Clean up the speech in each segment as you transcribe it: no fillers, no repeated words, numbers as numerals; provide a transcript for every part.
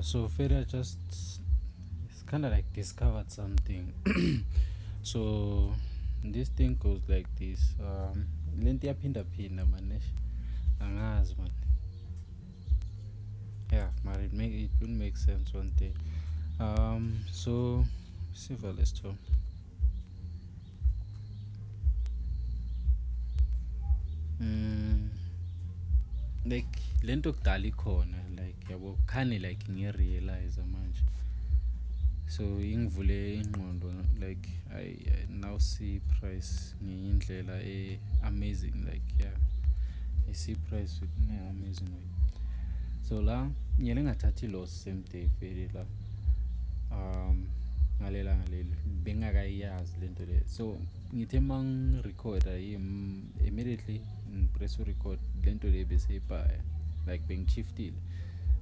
So Feda just it's kind of like discovered something. So this thing goes like this. Lenti yaphinda phinda manesh. Angazi man. Yeah, but it will make sense one day. So Siva, let's talk. Mm, like lento kudala ikhona like yabo khani like ngirealize manje. So ingivule ingqondo like I now see price ngiyindlela amazing like yeah. I see price with amazing way. So la ngiyele ngathathi loss same day vele la. Ngalela ngaleli bengakayazi lento le. So ngithe recorder immediately press record lento le bese ibhaya like bengishiftile.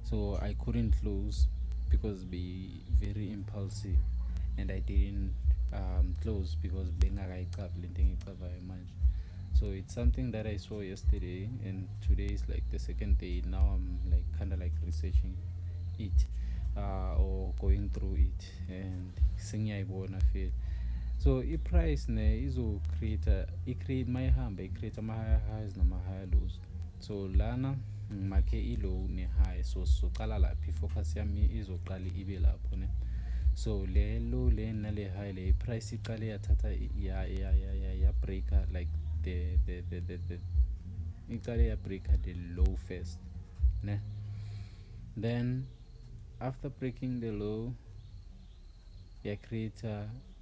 So I couldn't close because be very impulsive and I didn't close because bengakayicavi lento engiyicavayo manje. So it's something that I saw yesterday and today is like the second day. Now I'm like kind of like researching it or going through it and sengiyayibona feel. So i-price ne izo-create i-create mayihamba i-create ama-higher highs nama-higher lows. So lana ngimakhe i-low ne-high so socala lapha i-focus yami izoqala ibe lapho ne. So le low le nale high le i-price iqale yathatha ya breaker like the iqale ya breaker the low first ne. Then after breaking the low ya create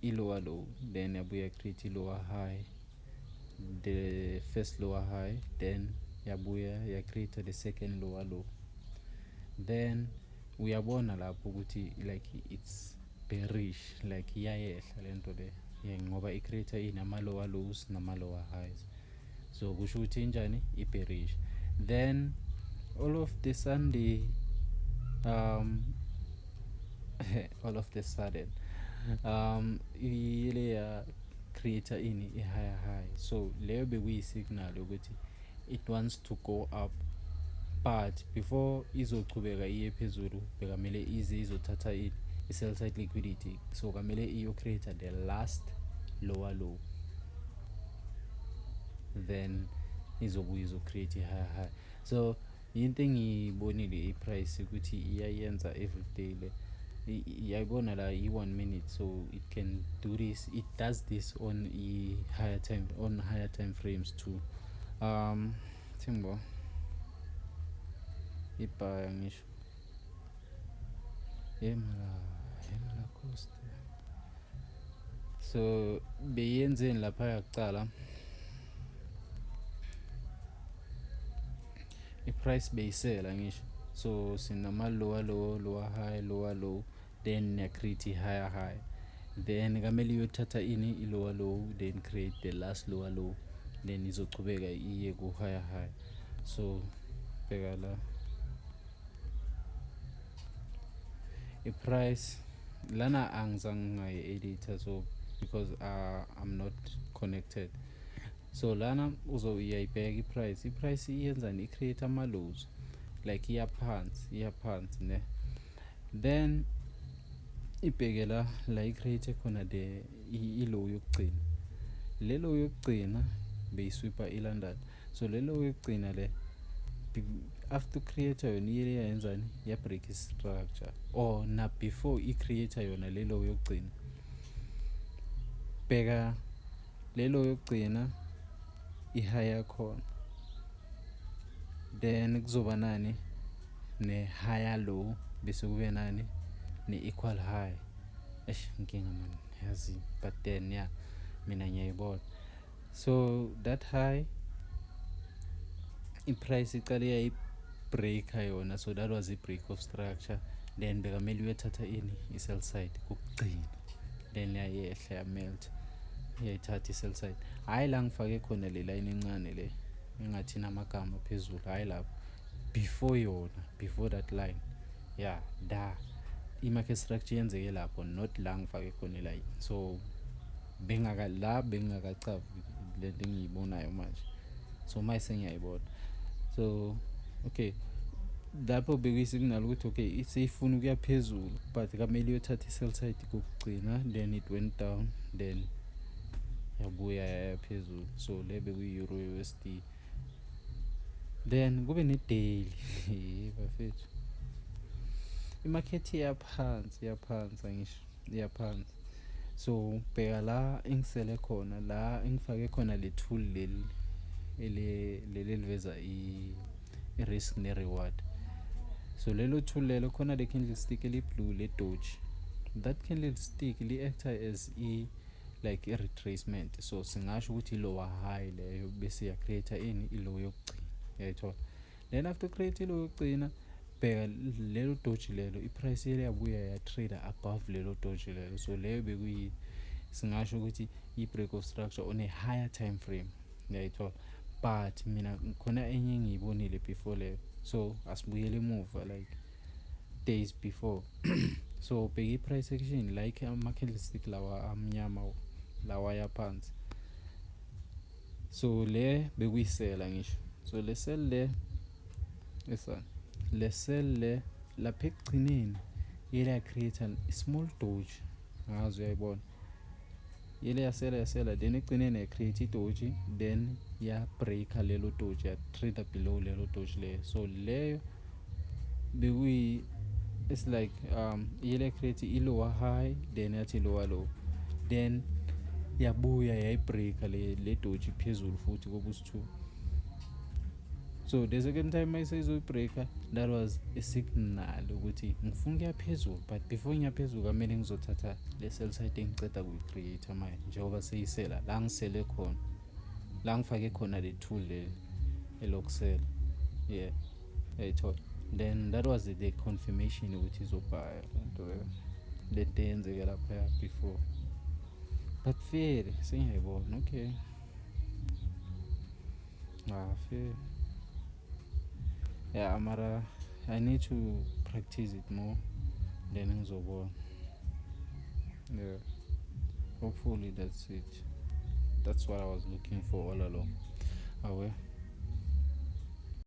i-lower low then yabuya create i-lower high the first lower high then yabuya ya create the second lower low then uyabona lapho ukuthi like it's bearish like iyayehla lento le ngoba i-creator inama-lower lows nama-lower highs so kusho ukuthi injani i-bearish then all of the Sunday all of the sudden ile ya creator ini i-higher high so leyo bekuyi-signal ukuthi it wants to go up but before izochubeka iye phezulu bekamele ize izothatha i-sell side liquidity so kamele iyo-creator the last lower low then izobuya izo-create i-higher high so yinto engiyibonile i-price ukuthi iyayenza everyday le yayibona la i-1 minute so it can do this it does this on higher time frames too thimbo ibhaya ngisho yemala cost so beyenzeni lapha yakucala i-price beyisela ngisho so sinama lower high lower low then create higher high then kamele iyothatha ini i-lower low then create the last lower low then izochubeka iye ku-higher high so bheka la i-price lana angizange ngayi-editor so because I'm not connected so lana uyayibheka i-price iyenzani i-create ama-lows like iyaphansi ne then ibheke la i-create khona i-low yokugcina le low yokugcina beyisweeper ilandana so le low yokugcina le after creator yona iye yenzani ya break structure or na before i-creator yona le low yokugcina bheka le low yokugcina i-higher khona then kuzoba nani ne-higher low bese kube nani ne-equal high nkinga man yazi but then yeah mina ngiyayibona so that high i-price iqale yayi-breaker yona so that was i-break of structure then bekamele uyothatha ini i-sell side kokugcina then yayehla yamelt iyayithatha i-sell side hhayi la ngifake khona le line encane le engathi namagama phezulu hhayi lapho before that line yeah i-market structure yenzeke lapho not la ngifake khona i-line so bengingakacavi lento engiyibonayo manje so manje sengiyayibona so okay lapho bekuyisignal ukuthi okay iseyifuna ukuya phezulu, but kamele iyothatha i-sell side kokugcina, then it went down, then yabuya yaya phezulu. So le bekuyi-Euro USD. Then kube ne-daily bafethu, imarket iyaphansi ngisho iyaphansi. So bheka la engisele khona, la engifake khona le tool leli eliveza i-risk ne-reward. So lelo tool lelo khona le candlestick eli-blue le doji. That candlestick li-acta as like i-retracement. So singasho ukuthi i-lower high leyo bese ya-create i-low yokugcina, yayithola. Then after create i-low yokugcina, bheka lelo doji lelo i-price yabuya ya-trade above lelo doji lelo. So leyo bekuyi singasho ukuthi i-break of structure on a higher time frame, yayithola. But mina khona enye engiyibonile before leyo, so asibuyele emuva like days before. So bheka i-price action like ama-candlestick lawa amnyama lawa yaphansi. So le bekuyisela ngisho. So le sell le lapha ekugcineni yela create a small doji, ngazi uyayibona. Yele yasela then ekugcineni create idoji, then ya break lelo doji, ya trade below lelo doji leyo. So leyo bekuyi it's like yele create i-lower high, then yathi lower low, then yabuya yayibreaka le doji phezulu futhi kobusi-2. So the second time mayiseyizoyibreaka, that was a signal ukuthi ngifuna ukuya phezulu, but before ngiya phezulu kamele ngizothatha le sell side engiceda kuyi-create manje, njengoba seyisela la ngisele khona, la ngifake khona le tool le elokusela, yeah, yayithola. Then that was the confirmation ukuthi izobhaya lento eyenzeke lapha before. But fair sengiyayibona, okay, fair. Yeah, mara I need to practice it more, then ngizobona. Yeah, hopefully that's it. That's what I was looking for all along.